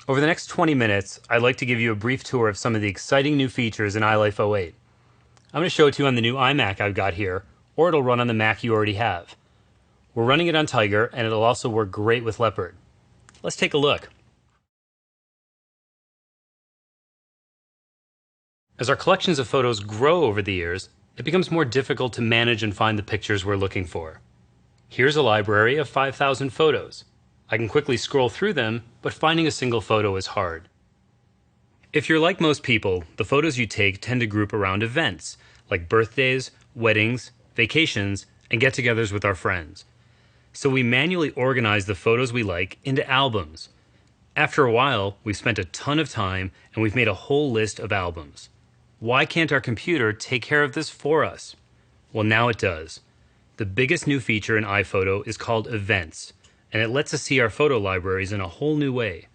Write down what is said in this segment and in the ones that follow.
Over the next 20 minutes, I'd like to give you a brief tour of some of the exciting new features in ilife08. I'm going to show it to you on the new iMac I've got here, or it'll run on the Mac you already have. We're running it on Tiger, and it'll also work great with Leopard. Let's take a look. As our collections of photos grow over the years, it becomes more difficult to manage and find the pictures we're looking for. Here's a library of 5,000 photos. I can quickly scroll through them, but finding a single photo is hard. If you're like most people, the photos you take tend to group around events, like birthdays, weddings, vacations, and get-togethers with our friends. So we manually organize the photos we like into albums. After a while, we've spent a ton of time and we've made a whole list of albums. Why can't our computer take care of this for us? Well, now it does. The biggest new feature in iPhoto is called Events, and it lets us see our photo libraries in a whole new way.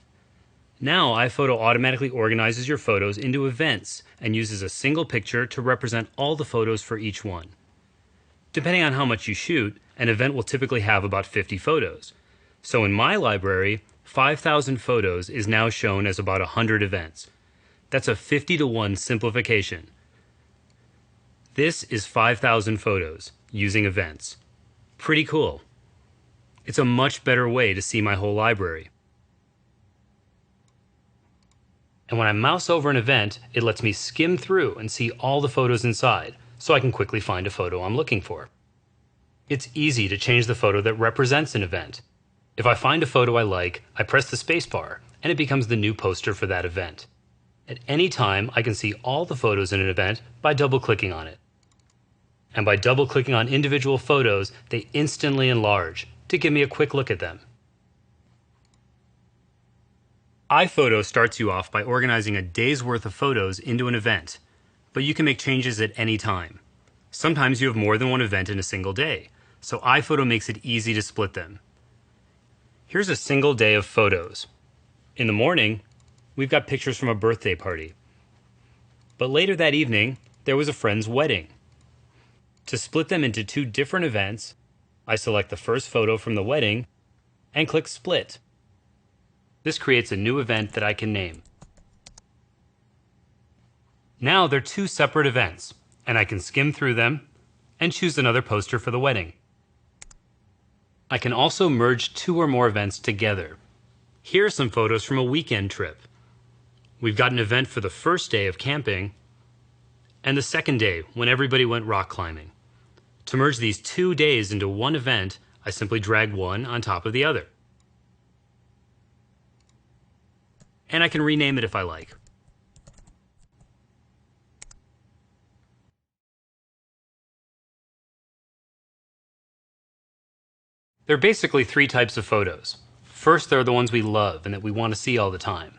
Now, iPhoto automatically organizes your photos into events and uses a single picture to represent all the photos for each one. Depending on how much you shoot, an event will typically have about 50 photos. So in my library, 5,000 photos is now shown as about 100 events. That's a 50-to-1 simplification. This is 5,000 photos using events. Pretty cool. It's a much better way to see my whole library. And when I mouse over an event, it lets me skim through and see all the photos inside, so I can quickly find a photo I'm looking for. It's easy to change the photo that represents an event. If I find a photo I like, I press the spacebar, and it becomes the new poster for that event. At any time, I can see all the photos in an event by double-clicking on it. And by double-clicking on individual photos, they instantly enlarge to give me a quick look at them. iPhoto starts you off by organizing a day's worth of photos into an event, but you can make changes at any time. Sometimes you have more than one event in a single day, so iPhoto makes it easy to split them. Here's a single day of photos. In the morning, we've got pictures from a birthday party. But later that evening, there was a friend's wedding. To split them into two different events, I select the first photo from the wedding and click Split. This creates a new event that I can name. Now they're two separate events, and I can skim through them and choose another poster for the wedding. I can also merge two or more events together. Here are some photos from a weekend trip. We've got an event for the first day of camping and the second day when everybody went rock climbing. To merge these 2 days into one event, I simply drag one on top of the other. And I can rename it if I like. There are basically three types of photos. First, there are the ones we love and that we want to see all the time.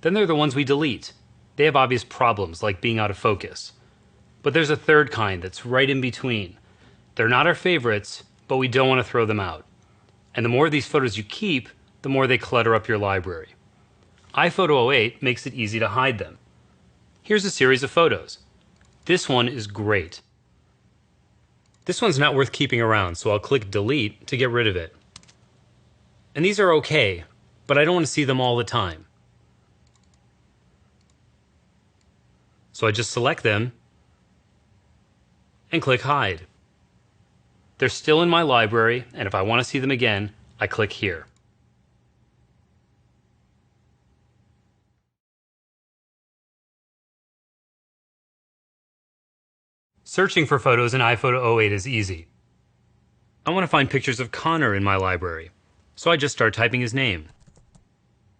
Then there are the ones we delete. They have obvious problems like being out of focus. But there's a third kind that's right in between. They're not our favorites, but we don't want to throw them out. And the more of these photos you keep, the more they clutter up your library. iPhoto08 makes it easy to hide them. Here's a series of photos. This one is great. This one's not worth keeping around, so I'll click Delete to get rid of it. And these are okay, but I don't want to see them all the time. So I just select them and click Hide. They're still in my library, and if I want to see them again, I click here. Searching for photos in iPhoto08 is easy. I want to find pictures of Connor in my library, so I just start typing his name.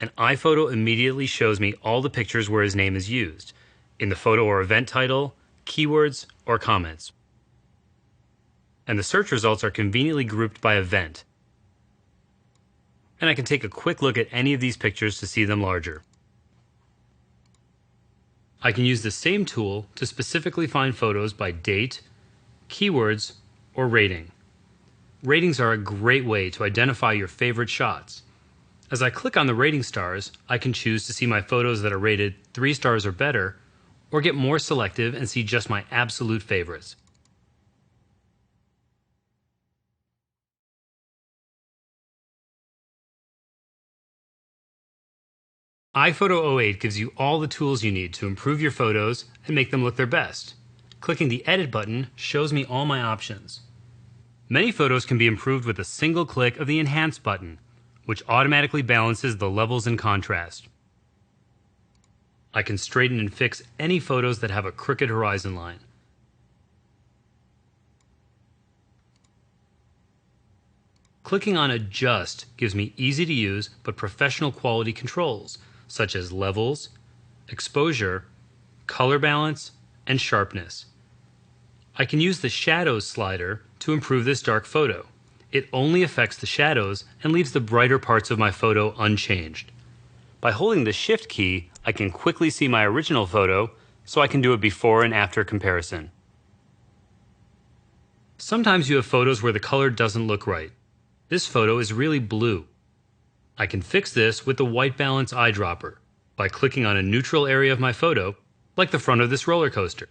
And iPhoto immediately shows me all the pictures where his name is used, in the photo or event title, keywords, or comments. And the search results are conveniently grouped by event. And I can take a quick look at any of these pictures to see them larger. I can use the same tool to specifically find photos by date, keywords, or rating. Ratings are a great way to identify your favorite shots. As I click on the rating stars, I can choose to see my photos that are rated 3 stars or better, or get more selective and see just my absolute favorites. iPhoto08 gives you all the tools you need to improve your photos and make them look their best. Clicking the Edit button shows me all my options. Many photos can be improved with a single click of the Enhance button, which automatically balances the levels and contrast. I can straighten and fix any photos that have a crooked horizon line. Clicking on Adjust gives me easy to use but professional quality controls, such as levels, exposure, color balance, and sharpness. I can use the Shadows slider to improve this dark photo. It only affects the shadows and leaves the brighter parts of my photo unchanged. By holding the Shift key, I can quickly see my original photo, so I can do a before and after comparison. Sometimes you have photos where the color doesn't look right. This photo is really blue. I can fix this with the white balance eyedropper by clicking on a neutral area of my photo, like the front of this roller coaster.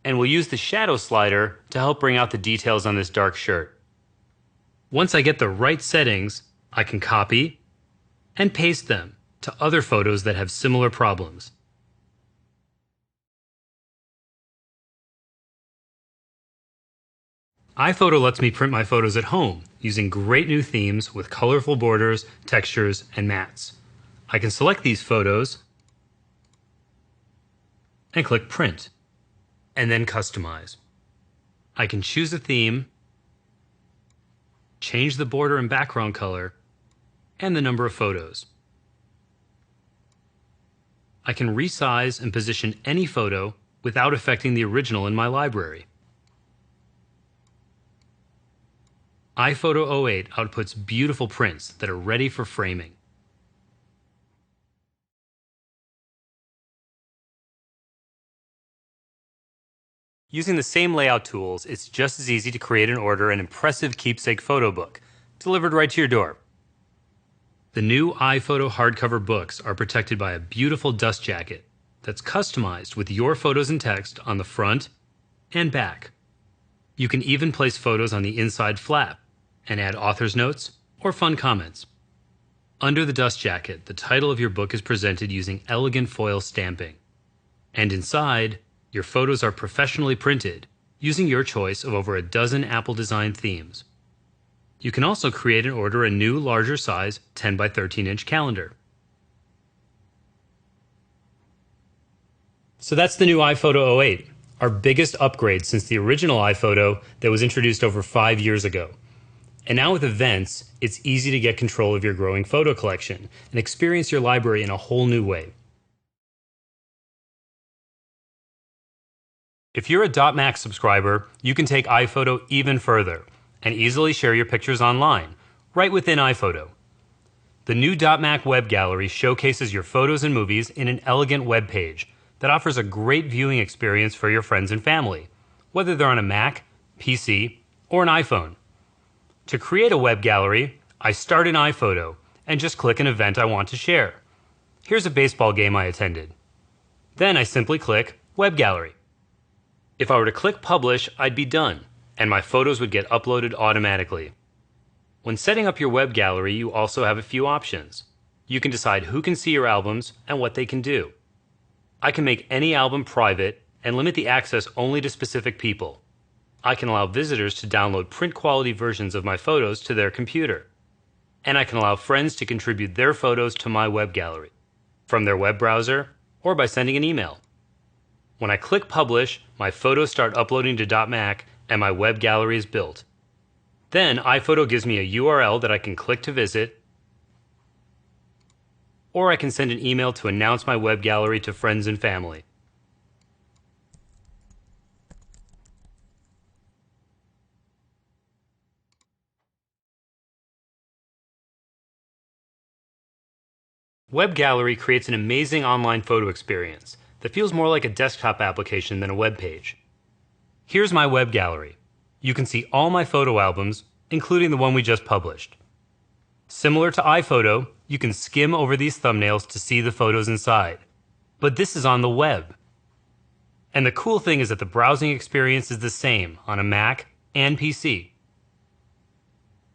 And we'll use the shadow slider to help bring out the details on this dark shirt. Once I get the right settings, I can copy and paste them to other photos that have similar problems. iPhoto lets me print my photos at home using great new themes with colorful borders, textures, and mats. I can select these photos and click Print, and then Customize. I can choose a theme, change the border and background color, and the number of photos. I can resize and position any photo without affecting the original in my library. iPhoto08 outputs beautiful prints that are ready for framing. Using the same layout tools, it's just as easy to create and order an impressive keepsake photo book, delivered right to your door. The new iPhoto hardcover books are protected by a beautiful dust jacket that's customized with your photos and text on the front and back. You can even place photos on the inside flap and add author's notes or fun comments. Under the dust jacket, the title of your book is presented using elegant foil stamping. And inside, your photos are professionally printed using your choice of over a dozen Apple design themes. You can also create and order a new, larger size 10 by 13 inch calendar. So that's the new iPhoto 08, our biggest upgrade since the original iPhoto that was introduced over 5 years ago. And now with events, it's easy to get control of your growing photo collection and experience your library in a whole new way. If you're a .Mac subscriber, you can take iPhoto even further and easily share your pictures online, right within iPhoto. The new .Mac web gallery showcases your photos and movies in an elegant web page that offers a great viewing experience for your friends and family, whether they're on a Mac, PC, or an iPhone. To create a web gallery, I start in iPhoto and just click an event I want to share. Here's a baseball game I attended. Then I simply click Web Gallery. If I were to click Publish, I'd be done, and my photos would get uploaded automatically. When setting up your web gallery, you also have a few options. You can decide who can see your albums and what they can do. I can make any album private and limit the access only to specific people. I can allow visitors to download print-quality versions of my photos to their computer. And I can allow friends to contribute their photos to my web gallery, from their web browser or by sending an email. When I click Publish, my photos start uploading to .Mac and my web gallery is built. Then iPhoto gives me a URL that I can click to visit, or I can send an email to announce my web gallery to friends and family. Web Gallery creates an amazing online photo experience that feels more like a desktop application than a web page. Here's my web gallery. You can see all my photo albums, including the one we just published. Similar to iPhoto, you can skim over these thumbnails to see the photos inside. But this is on the web. And the cool thing is that the browsing experience is the same on a Mac and PC.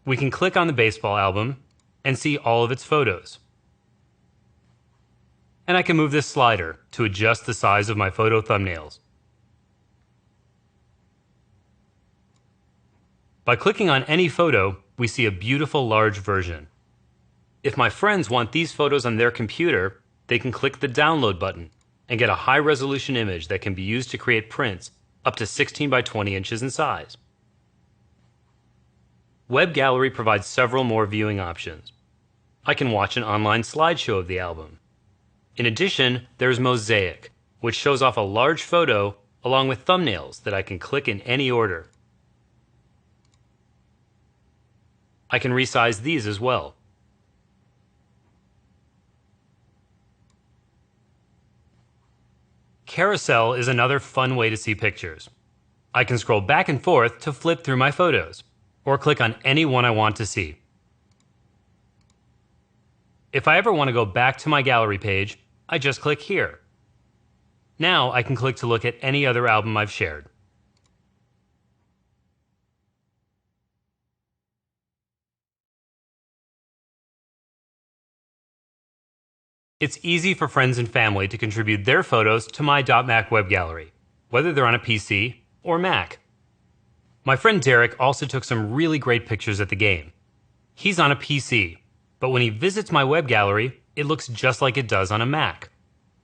We can click on the baseball album and see all of its photos. and I can move this slider to adjust the size of my photo thumbnails. By clicking on any photo, we see a beautiful large version. If my friends want these photos on their computer, they can click the download button and get a high-resolution image that can be used to create prints up to 16 by 20 inches in size. Web Gallery provides several more viewing options. I can watch an online slideshow of the album. In addition, there's Mosaic, which shows off a large photo along with thumbnails that I can click in any order. I can resize these as well. Carousel is another fun way to see pictures. I can scroll back and forth to flip through my photos, or click on any one I want to see. If I ever want to go back to my gallery page, I just click here. Now I can click to look at any other album I've shared. It's easy for friends and family to contribute their photos to my .Mac web gallery, whether they're on a PC or Mac. My friend Derek also took some really great pictures at the game. He's on a PC, but when he visits my web gallery, it looks just like it does on a Mac.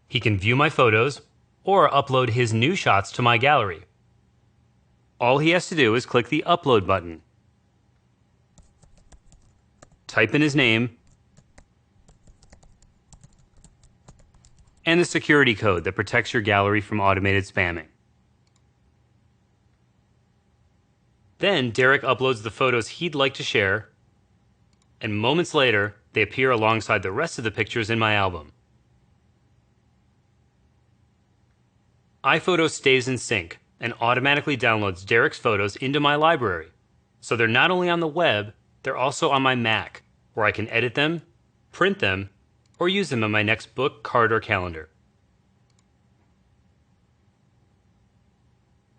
He can view my photos or upload his new shots to my gallery. All he has to do is click the Upload button, type in his name, and the security code that protects your gallery from automated spamming. Then Derek uploads the photos he'd like to share, and moments later, they appear alongside the rest of the pictures in my album. iPhoto stays in sync and automatically downloads Derek's photos into my library, so they're not only on the web, they're also on my Mac, where I can edit them, print them, or use them in my next book, card, or calendar.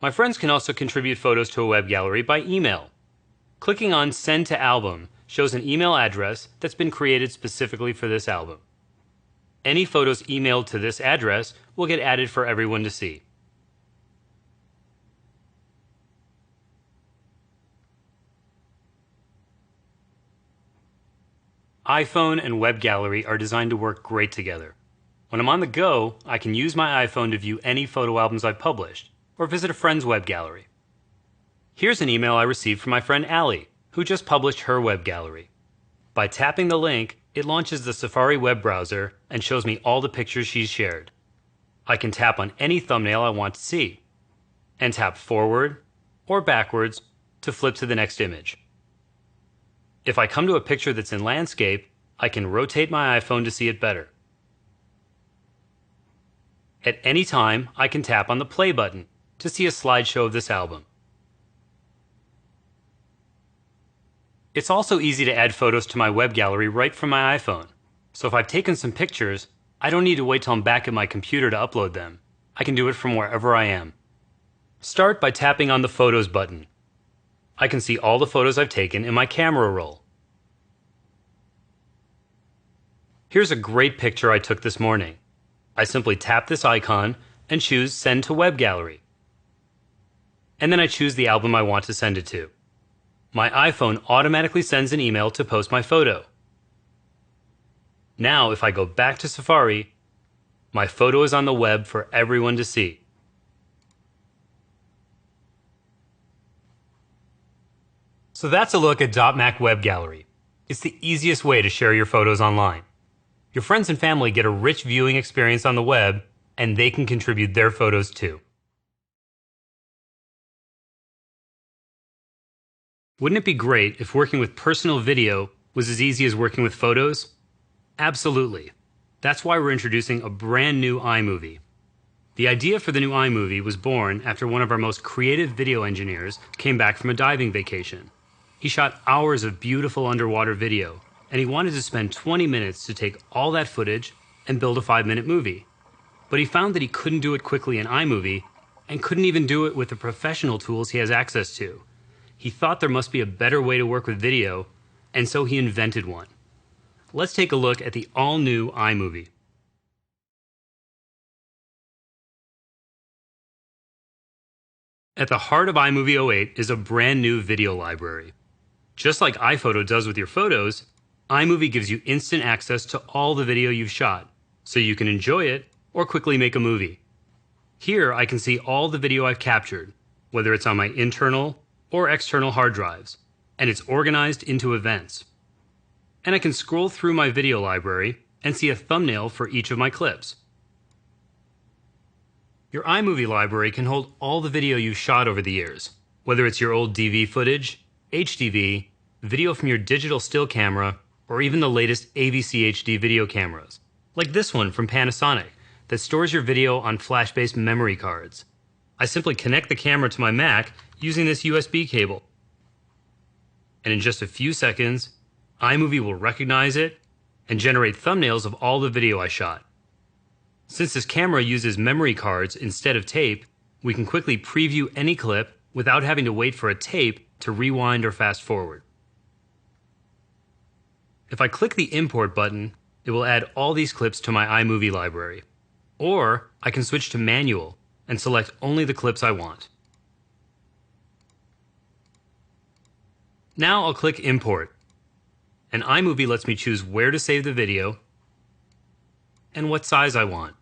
My friends can also contribute photos to a web gallery by email. Clicking on Send to Album shows an email address that's been created specifically for this album. Any photos emailed to this address will get added for everyone to see. iPhone and web gallery are designed to work great together. When I'm on the go, I can use my iPhone to view any photo albums I've published, or visit a friend's web gallery. Here's an email I received from my friend Allie, who just published her web gallery. By tapping the link, it launches the Safari web browser and shows me all the pictures she's shared. I can tap on any thumbnail I want to see, and tap forward or backwards to flip to the next image. If I come to a picture that's in landscape, I can rotate my iPhone to see it better. At any time, I can tap on the play button to see a slideshow of this album. It's also easy to add photos to my web gallery right from my iPhone. So if I've taken some pictures, I don't need to wait till I'm back at my computer to upload them. I can do it from wherever I am. Start by tapping on the Photos button. I can see all the photos I've taken in my camera roll. Here's a great picture I took this morning. I simply tap this icon and choose Send to Web Gallery. And then I choose the album I want to send it to. My iPhone automatically sends an email to post my photo. Now, if I go back to Safari, my photo is on the web for everyone to see. So that's a look at .Mac Web Gallery. It's the easiest way to share your photos online. Your friends and family get a rich viewing experience on the web, and they can contribute their photos too. Wouldn't it be great if working with personal video was as easy as working with photos? Absolutely. That's why we're introducing a brand new iMovie. The idea for the new iMovie was born after one of our most creative video engineers came back from a diving vacation. He shot hours of beautiful underwater video, and he wanted to spend 20 minutes to take all that footage and build a 5-minute movie. But he found that he couldn't do it quickly in iMovie, and couldn't even do it with the professional tools he has access to. He thought there must be a better way to work with video, and so he invented one. Let's take a look at the all-new iMovie. At the heart of iMovie 08 is a brand new video library. Just like iPhoto does with your photos, iMovie gives you instant access to all the video you've shot, so you can enjoy it or quickly make a movie. Here I can see all the video I've captured, whether it's on my internal or external hard drives, and it's organized into events. And I can scroll through my video library and see a thumbnail for each of my clips. Your iMovie library can hold all the video you've shot over the years, whether it's your old DV footage, HDV, video from your digital still camera, or even the latest AVC HD video cameras, like this one from Panasonic that stores your video on flash-based memory cards. I simply connect the camera to my Mac using this USB cable. And in just a few seconds, iMovie will recognize it and generate thumbnails of all the video I shot. Since this camera uses memory cards instead of tape, we can quickly preview any clip without having to wait for a tape to rewind or fast forward. If I click the Import button, it will add all these clips to my iMovie library. Or I can switch to Manual and select only the clips I want. Now I'll click Import, and iMovie lets me choose where to save the video and what size I want,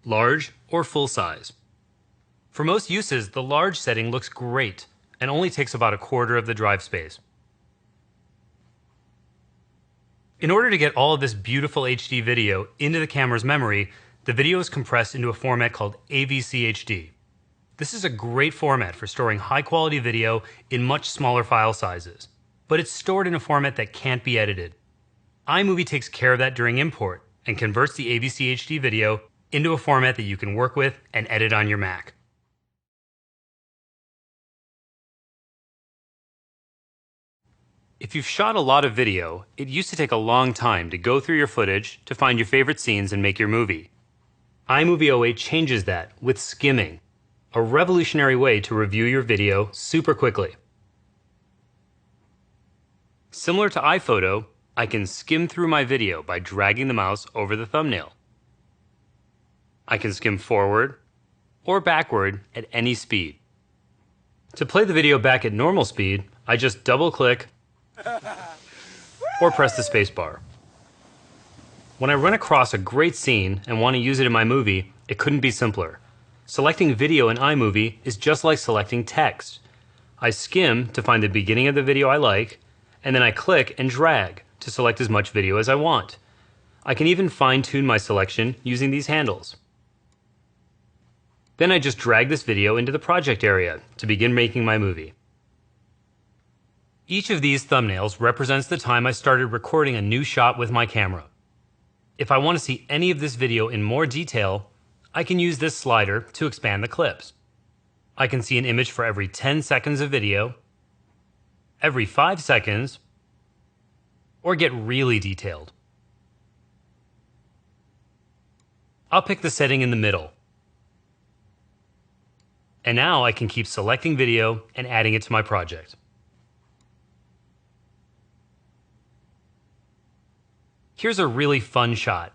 large or full size. For most uses, the large setting looks great and only takes about a quarter of the drive space. In order to get all of this beautiful HD video into the camera's memory, the video is compressed into a format called AVC HD. This is a great format for storing high-quality video in much smaller file sizes, but it's stored in a format that can't be edited. iMovie takes care of that during import and converts the AVC HD video into a format that you can work with and edit on your Mac. If you've shot a lot of video, it used to take a long time to go through your footage to find your favorite scenes and make your movie. iMovie 08 changes that with skimming, a revolutionary way to review your video super quickly. Similar to iPhoto, I can skim through my video by dragging the mouse over the thumbnail. I can skim forward or backward at any speed. To play the video back at normal speed, I just double-click or press the spacebar. When I run across a great scene and want to use it in my movie, it couldn't be simpler. Selecting video in iMovie is just like selecting text. I skim to find the beginning of the video I like, and then I click and drag to select as much video as I want. I can even fine-tune my selection using these handles. Then I just drag this video into the project area to begin making my movie. Each of these thumbnails represents the time I started recording a new shot with my camera. If I want to see any of this video in more detail, I can use this slider to expand the clips. I can see an image for every 10 seconds of video, every 5 seconds, or get really detailed. I'll pick the setting in the middle. And now I can keep selecting video and adding it to my project. Here's a really fun shot.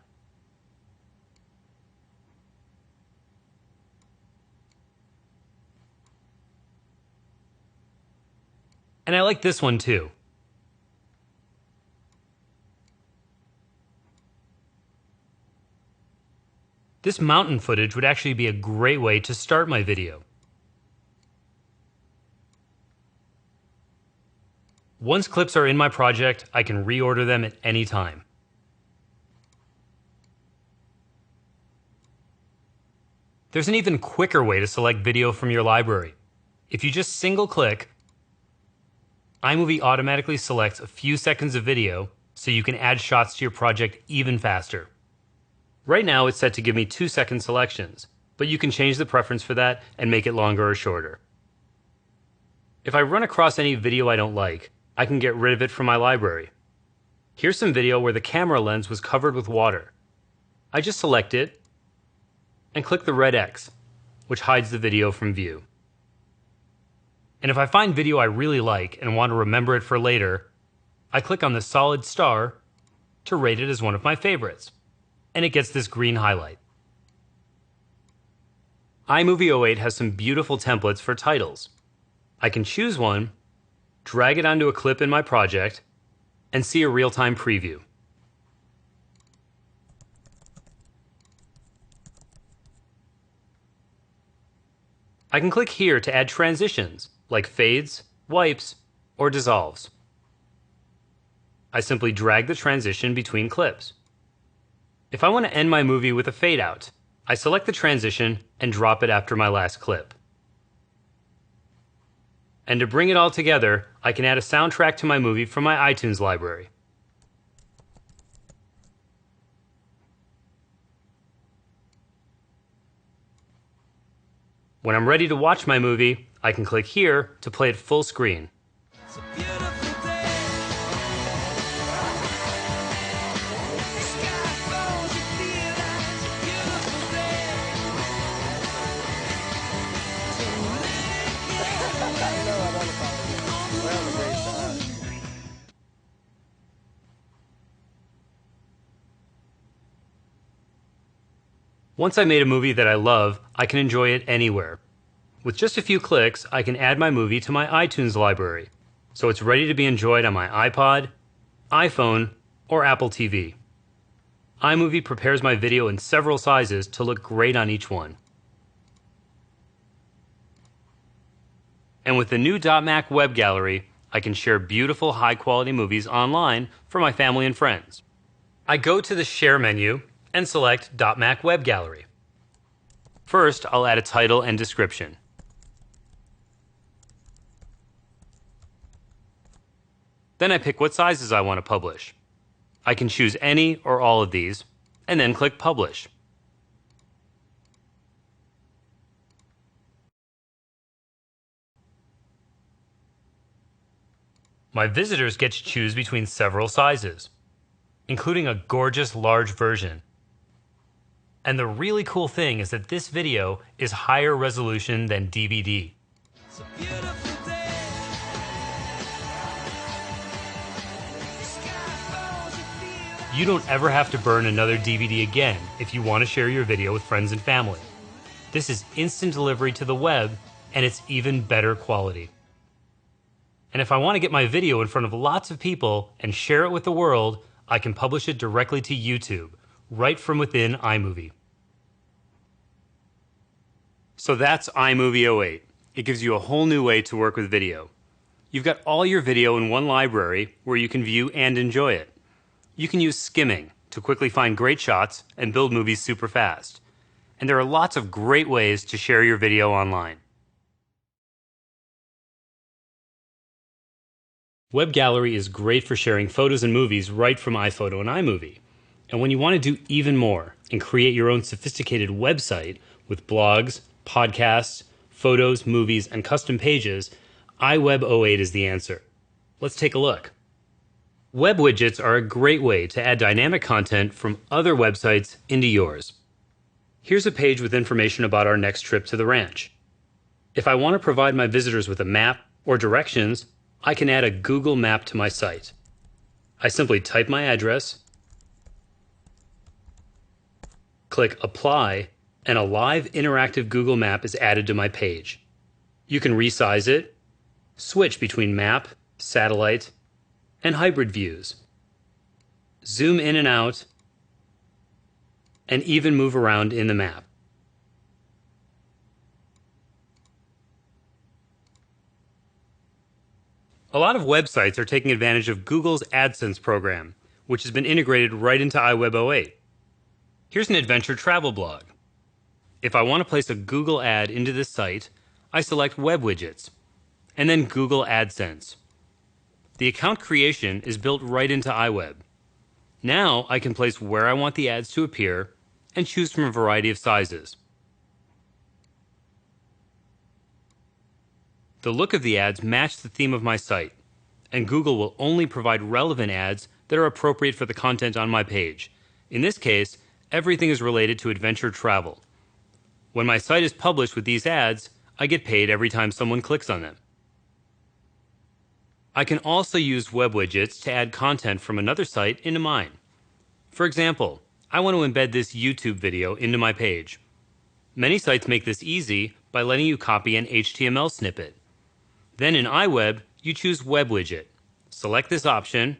And I like this one too. This mountain footage would actually be a great way to start my video. Once clips are in my project, I can reorder them at any time. There's an even quicker way to select video from your library. If you just single-click, iMovie automatically selects a few seconds of video so you can add shots to your project even faster. Right now it's set to give me 2-second selections, but you can change the preference for that and make it longer or shorter. If I run across any video I don't like, I can get rid of it from my library. Here's some video where the camera lens was covered with water. I just select it and click the red X, which hides the video from view. And if I find video I really like and want to remember it for later, I click on the solid star to rate it as one of my favorites, and it gets this green highlight. iMovie08 has some beautiful templates for titles. I can choose one, drag it onto a clip in my project, and see a real-time preview. I can click here to add transitions, like fades, wipes, or dissolves. I simply drag the transition between clips. If I want to end my movie with a fade out, I select the transition and drop it after my last clip. And to bring it all together, I can add a soundtrack to my movie from my iTunes library. When I'm ready to watch my movie, I can click here to play it full screen. Once I made a movie that I love, I can enjoy it anywhere. With just a few clicks, I can add my movie to my iTunes library, so it's ready to be enjoyed on my iPod, iPhone, or Apple TV. iMovie prepares my video in several sizes to look great on each one. And with the new .Mac web gallery, I can share beautiful high-quality movies online for my family and friends. I go to the Share menu and select .Mac web gallery. First, I'll add a title and description. Then I pick what sizes I want to publish. I can choose any or all of these, and then click Publish. My visitors get to choose between several sizes, including a gorgeous large version. And the really cool thing is that this video is higher resolution than DVD. You don't ever have to burn another DVD again if you want to share your video with friends and family. This is instant delivery to the web, and it's even better quality. And if I want to get my video in front of lots of people and share it with the world, I can publish it directly to YouTube, right from within iMovie. So that's iMovie08. It gives you a whole new way to work with video. You've got all your video in one library where you can view and enjoy it. You can use skimming to quickly find great shots and build movies super fast. And there are lots of great ways to share your video online. Web Gallery is great for sharing photos and movies right from iPhoto and iMovie. And when you want to do even more and create your own sophisticated website with blogs, podcasts, photos, movies, and custom pages, iWeb08 is the answer. Let's take a look. Web widgets are a great way to add dynamic content from other websites into yours. Here's a page with information about our next trip to the ranch. If I want to provide my visitors with a map or directions, I can add a Google map to my site. I simply type my address, click Apply, and a live interactive Google map is added to my page. You can resize it, switch between map, satellite, and hybrid views, zoom in and out, and even move around in the map. A lot of websites are taking advantage of Google's AdSense program, which has been integrated right into iWeb08. Here's an adventure travel blog. If I want to place a Google ad into this site, I select Web Widgets, and then Google AdSense. The account creation is built right into iWeb. Now I can place where I want the ads to appear and choose from a variety of sizes. The look of the ads match the theme of my site, and Google will only provide relevant ads that are appropriate for the content on my page. In this case, everything is related to adventure travel. When my site is published with these ads, I get paid every time someone clicks on them. I can also use web widgets to add content from another site into mine. For example, I want to embed this YouTube video into my page. Many sites make this easy by letting you copy an HTML snippet. Then in iWeb, you choose Web Widget. Select this option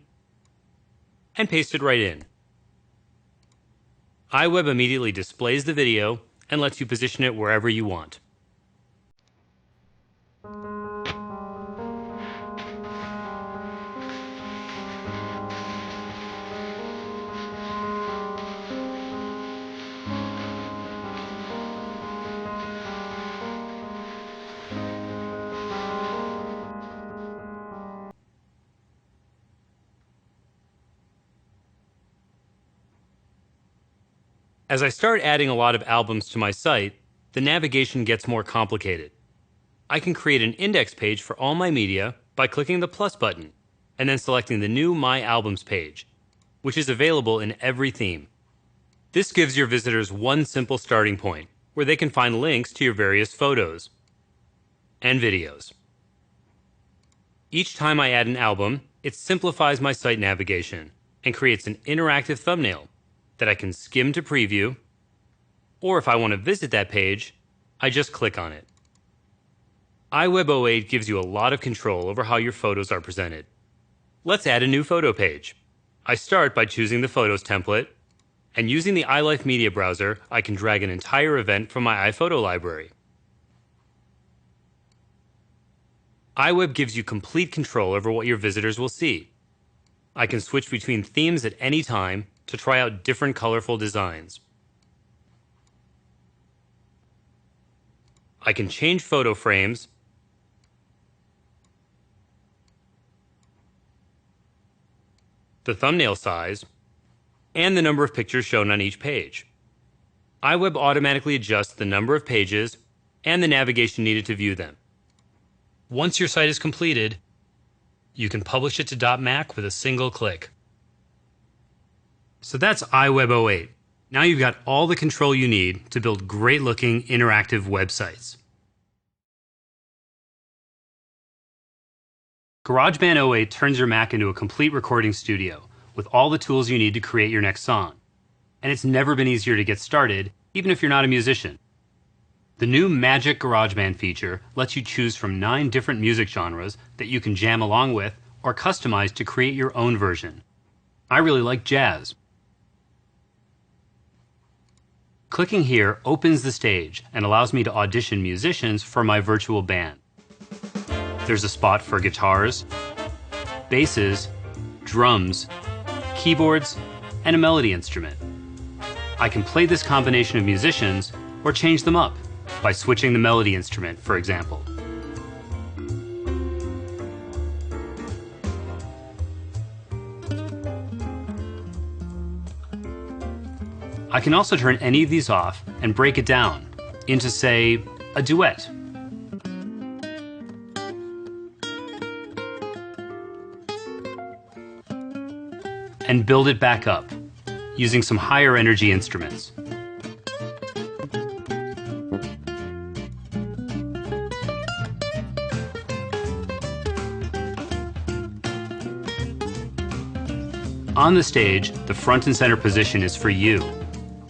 and paste it right in. iWeb immediately displays the video and lets you position it wherever you want. As I start adding a lot of albums to my site, the navigation gets more complicated. I can create an index page for all my media by clicking the plus button and then selecting the new My Albums page, which is available in every theme. This gives your visitors one simple starting point where they can find links to your various photos and videos. Each time I add an album, it simplifies my site navigation and creates an interactive thumbnail that I can skim to preview, or if I want to visit that page, I just click on it. iWeb08 gives you a lot of control over how your photos are presented. Let's add a new photo page. I start by choosing the Photos template, and using the iLife Media Browser, I can drag an entire event from my iPhoto library. iWeb gives you complete control over what your visitors will see. I can switch between themes at any time to try out different colorful designs. I can change photo frames, the thumbnail size, and the number of pictures shown on each page. iWeb automatically adjusts the number of pages and the navigation needed to view them. Once your site is completed, you can publish it to .Mac with a single click. So that's iWeb08. Now you've got all the control you need to build great-looking interactive websites. GarageBand 08 turns your Mac into a complete recording studio with all the tools you need to create your next song. And it's never been easier to get started, even if you're not a musician. The new Magic GarageBand feature lets you choose from 9 different music genres that you can jam along with or customize to create your own version. I really like jazz. Clicking here opens the stage and allows me to audition musicians for my virtual band. There's a spot for guitars, basses, drums, keyboards, and a melody instrument. I can play this combination of musicians or change them up by switching the melody instrument, for example. I can also turn any of these off and break it down into, say, a duet. And build it back up using some higher energy instruments. On the stage, the front and center position is for you.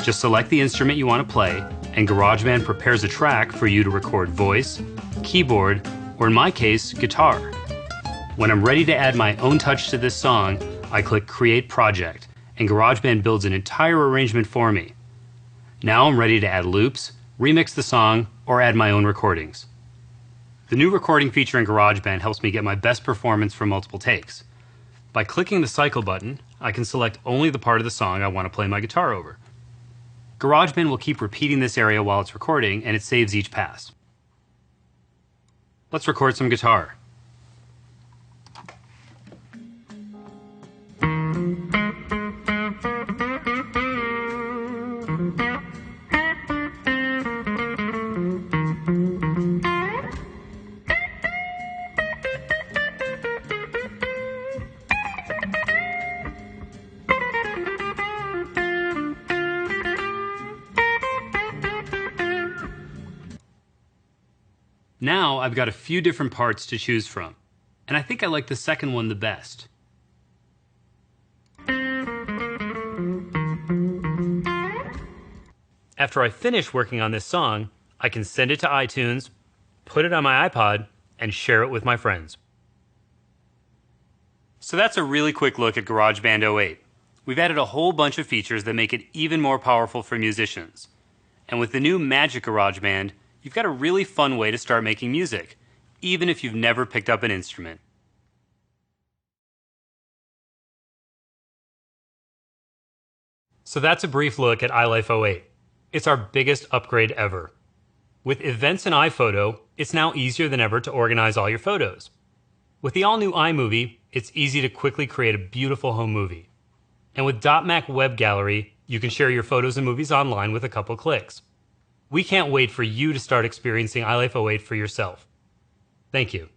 Just select the instrument you want to play, and GarageBand prepares a track for you to record voice, keyboard, or in my case, guitar. When I'm ready to add my own touch to this song, I click Create Project, and GarageBand builds an entire arrangement for me. Now I'm ready to add loops, remix the song, or add my own recordings. The new recording feature in GarageBand helps me get my best performance from multiple takes. By clicking the cycle button, I can select only the part of the song I want to play my guitar over. GarageBand will keep repeating this area while it's recording, and it saves each pass. Let's record some guitar. Now I've got a few different parts to choose from, and I think I like the second one the best. After I finish working on this song, I can send it to iTunes, put it on my iPod, and share it with my friends. So that's a really quick look at GarageBand 08. We've added a whole bunch of features that make it even more powerful for musicians. And with the new Magic GarageBand, you've got a really fun way to start making music, even if you've never picked up an instrument. So that's a brief look at ilife08. It's our biggest upgrade ever. With Events in iPhoto, it's now easier than ever to organize all your photos. With the all-new iMovie, it's easy to quickly create a beautiful home movie. And with .Mac Web Gallery, you can share your photos and movies online with a couple clicks. We can't wait for you to start experiencing ilife08 for yourself. Thank you.